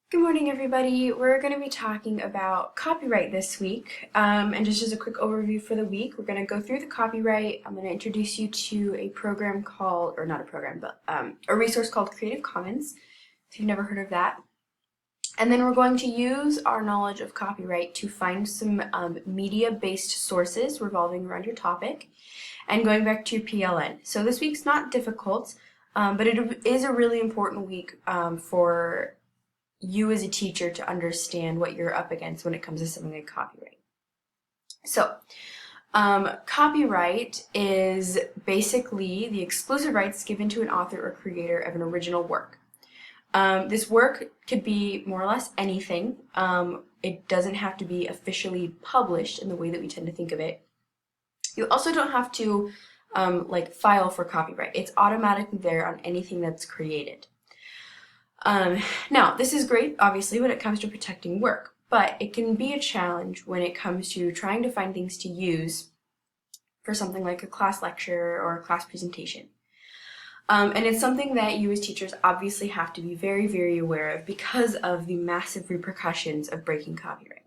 Good morning, everybody. We're going to be talking about copyright this week. And just as a quick overview for the week, we're going to go through the copyright. I'm going to introduce you to a program called, or not a program, but a resource called Creative Commons, if you've never heard of that. And then we're going to use our knowledge of copyright to find some media-based sources revolving around your topic and going back to your PLN. So this week's not difficult, but it is a really important week for you as a teacher to understand what you're up against when it comes to something like copyright. So, copyright is basically the exclusive rights given to an author or creator of an original work. This work could be more or less anything. It doesn't have to be officially published in the way that we tend to think of it. You also don't have to file for copyright. It's automatically there on anything that's created. Now, this is great, obviously, when it comes to protecting work, but it can be a challenge when it comes to trying to find things to use for something like a class lecture or a class presentation. And it's something that you as teachers obviously have to be very, very aware of because of the massive repercussions of breaking copyright.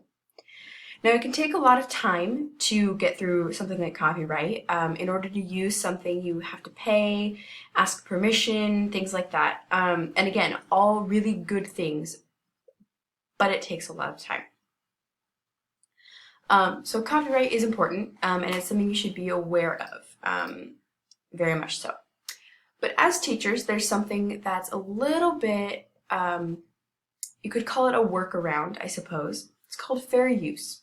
Now, it can take a lot of time to get through something like copyright. In order to use something, you have to pay, ask permission, things like that. And again, all really good things, but it takes a lot of time. So copyright is important, and it's something you should be aware of, very much so. But as teachers, there's something that's a little bit, you could call it a workaround, I suppose. It's called fair use.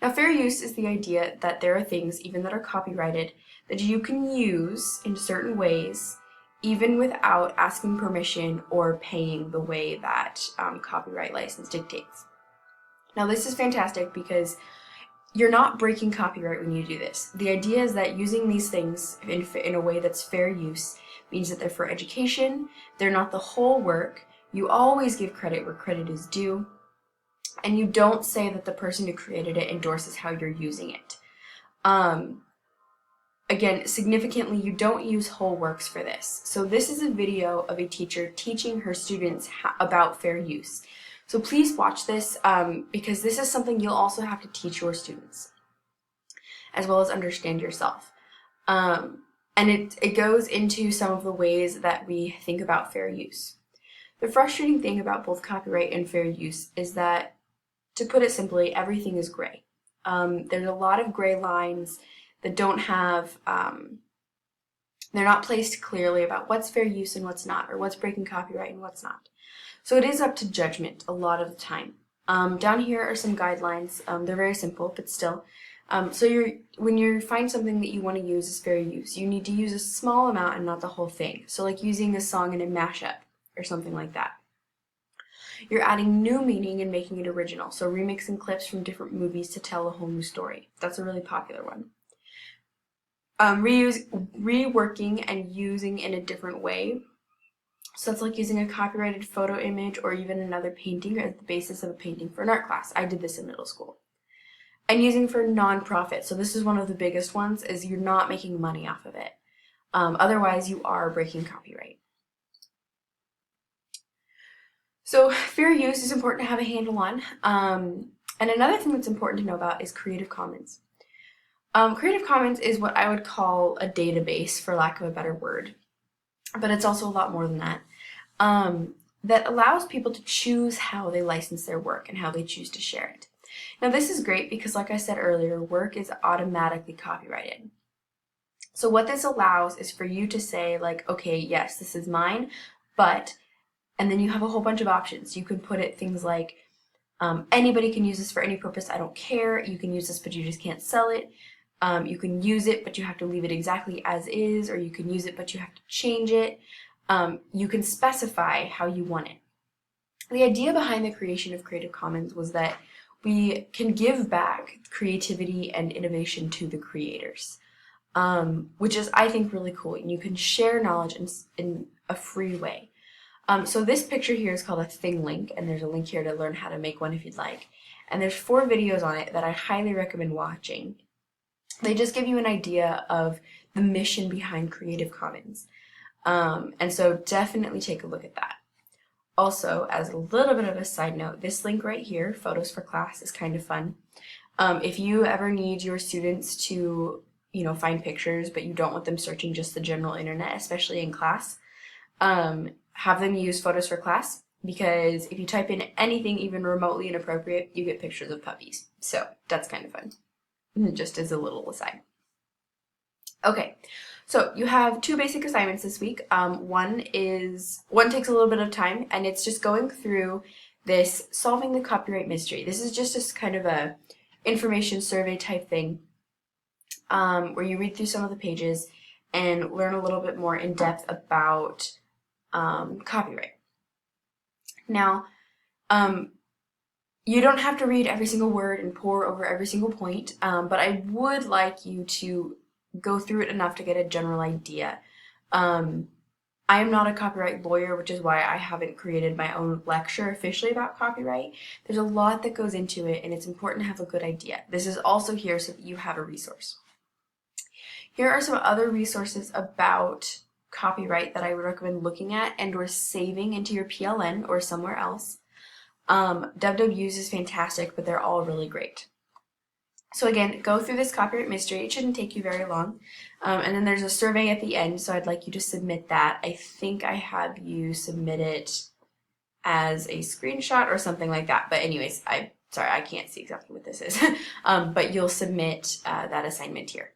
Now, fair use is the idea that there are things, even that are copyrighted, that you can use in certain ways, even without asking permission or paying the way that copyright license dictates. Now, this is fantastic because you're not breaking copyright when you do this. The idea is that using these things in a way that's fair use means that they're for education, they're not the whole work, you always give credit where credit is due, and you don't say that the person who created it endorses how you're using it. Again, significantly, you don't use whole works for this. So this is a video of a teacher teaching her students about fair use. So please watch this because this is something you'll also have to teach your students, as well as understand yourself. And it goes into some of the ways that we think about fair use. The frustrating thing about both copyright and fair use is that, to put it simply, everything is gray. There's a lot of gray lines that don't have, they're not placed clearly about what's fair use and what's not, or what's breaking copyright and what's not. So it is up to judgment a lot of the time. Down here are some guidelines. They're very simple, but still. So when you find something that you want to use as fair use, you need to use a small amount and not the whole thing. So like using a song in a mashup or something like that. You're adding new meaning and making it original, so remixing clips from different movies to tell a whole new story. That's a really popular one. Reworking and using in a different way. So that's like using a copyrighted photo image or even another painting as the basis of a painting for an art class. I did this in middle school. And using for non-profit. So this is one of the biggest ones, is you're not making money off of it. Otherwise, you are breaking copyright. So fair use is important to have a handle on. And another thing that's important to know about is Creative Commons. Creative Commons is what I would call a database, for lack of a better word, but it's also a lot more than that, that allows people to choose how they license their work and how they choose to share it. Now, this is great because, like I said earlier, work is automatically copyrighted. So what this allows is for you to say, like, okay, yes, this is mine, but, and then you have a whole bunch of options. You can put it things like, anybody can use this for any purpose, I don't care. You can use this, but you just can't sell it. You can use it, but you have to leave it exactly as is, or you can use it, but you have to change it. You can specify how you want it. The idea behind the creation of Creative Commons was that we can give back creativity and innovation to the creators, which is, I think, really cool. And you can share knowledge in a free way. So this picture here is called a ThingLink, and there's a link here to learn how to make one if you'd like. And there's 4 videos on it that I highly recommend watching. They just give you an idea of the mission behind Creative Commons. And so definitely take a look at that. Also, as a little bit of a side note, this link right here, Photos for Class, is kind of fun. If you ever need your students to, find pictures, but you don't want them searching just the general internet, especially in class, have them use Photos for Class, because if you type in anything even remotely inappropriate, you get pictures of puppies. So that's kind of fun, just as a little aside. Okay, so you have two basic assignments this week. One takes a little bit of time, and it's just going through this solving the copyright mystery. This is just a kind of a information survey type thing, where you read through some of the pages and learn a little bit more in depth about copyright. Now, you don't have to read every single word and pore over every single point, but I would like you to go through it enough to get a general idea. I am not a copyright lawyer, which is why I haven't created my own lecture officially about copyright. There's a lot that goes into it, and it's important to have a good idea. This is also here so that you have a resource. Here are some other resources about copyright that I would recommend looking at and or saving into your PLN or somewhere else. WWU's is fantastic, but they're all really great. So again, go through this copyright mystery. It shouldn't take you very long. And then there's a survey at the end, so I'd like you to submit that. I think I have you submit it as a screenshot or something like that. But anyways, sorry, I can't see exactly what this is. But you'll submit that assignment here.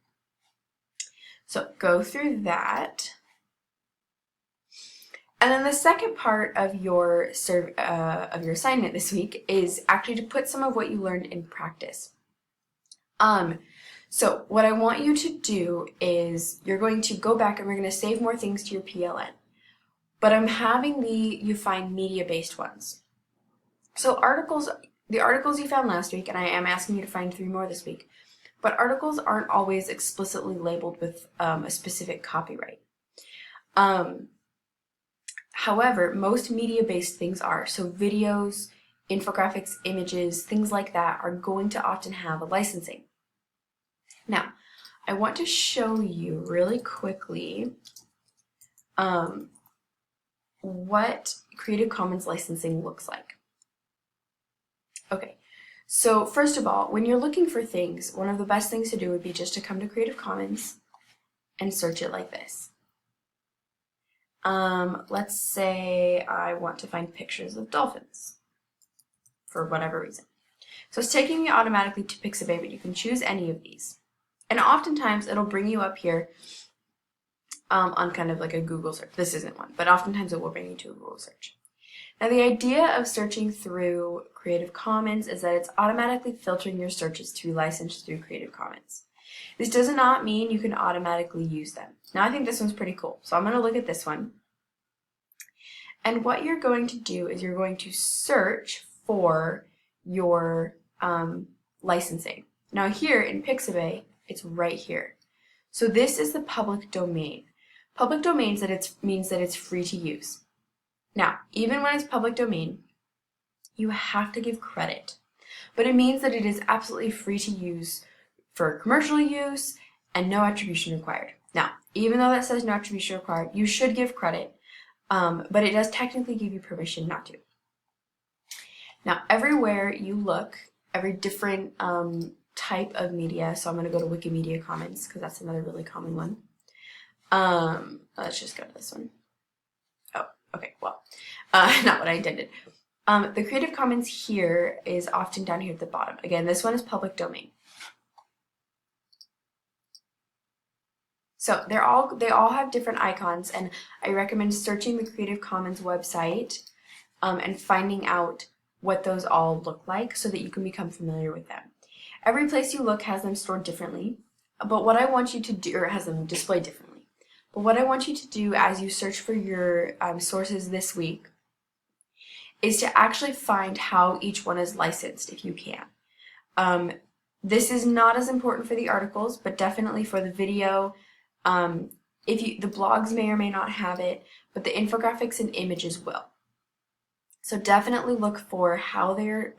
So go through that. And then the second part of your assignment this week is actually to put some of what you learned in practice. So what I want you to do is you're going to go back and we're going to save more things to your PLN. But I'm having you find media-based ones. So the articles you found last week, and I am asking you to find 3 more this week, but articles aren't always explicitly labeled with a specific copyright. However, most media-based things are. So videos, infographics, images, things like that are going to often have a licensing. Now, I want to show you really quickly what Creative Commons licensing looks like. Okay, so first of all, when you're looking for things, one of the best things to do would be just to come to Creative Commons and search it like this. Let's say I want to find pictures of dolphins for whatever reason. So it's taking me automatically to Pixabay, but you can choose any of these. And oftentimes it'll bring you up here on kind of like a Google search. This isn't one, but oftentimes it will bring you to a Google search. Now the idea of searching through Creative Commons is that it's automatically filtering your searches to be licensed through Creative Commons. This does not mean you can automatically use them. Now I think this one's pretty cool, so I'm going to look at this one. And what you're going to do is you're going to search for your licensing. Now here in Pixabay, it's right here. So this is the public domain. Public domain means that it's free to use. Now, even when it's public domain, you have to give credit. But it means that it is absolutely free to use for commercial use and no attribution required. Now, even though that says no attribution required, you should give credit, but it does technically give you permission not to. Now, everywhere you look, every different type of media, so I'm going to go to Wikimedia Commons because that's another really common one. Let's just go to this one. Oh, okay, well, not what I intended. The Creative Commons here is often down here at the bottom. Again, this one is public domain. So they all have different icons, and I recommend searching the Creative Commons website and finding out what those all look like so that you can become familiar with them. Every place you look has them stored differently, but what I want you to do, or has them displayed differently. But what I want you to do as you search for your sources this week is to actually find how each one is licensed if you can. This is not as important for the articles, but definitely for the video. The blogs may or may not have it, but the infographics and images will. So definitely look for how they're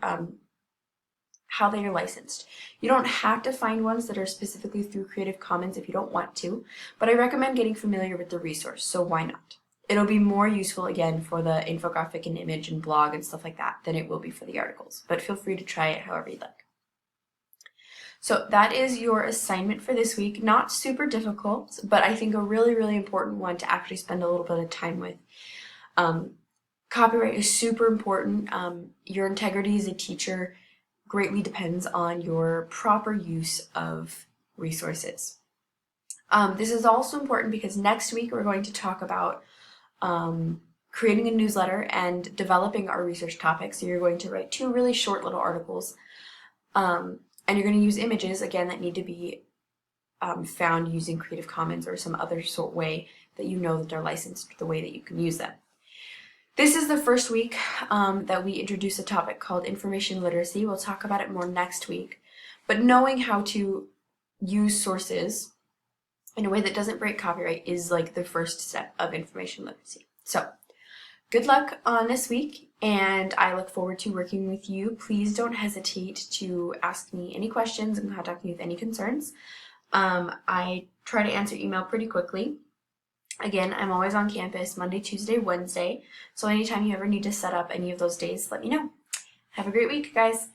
licensed. You don't have to find ones that are specifically through Creative Commons if you don't want to, but I recommend getting familiar with the resource, so why not? it'll be more useful again for the infographic and image and blog and stuff like that than it will be for the articles, but feel free to try it however you'd like. So that is your assignment for this week. Not super difficult, but I think a really, really important one to actually spend a little bit of time with. Copyright is super important. Your integrity as a teacher greatly depends on your proper use of resources. This is also important because next week we're going to talk about creating a newsletter and developing our research topics. So you're going to write 2 really short little articles, and you're going to use images, again, that need to be found using Creative Commons or some other sort way that you know that they're licensed, the way that you can use them. This is the first week that we introduce a topic called information literacy. We'll talk about it more next week. But knowing how to use sources in a way that doesn't break copyright is like the first step of information literacy. So good luck on this week, and I look forward to working with you. Please don't hesitate to ask me any questions and contact me with any concerns. I try to answer email pretty quickly. Again, I'm always on campus Monday, Tuesday, Wednesday, so anytime you ever need to set up any of those days, let me know. Have a great week, guys.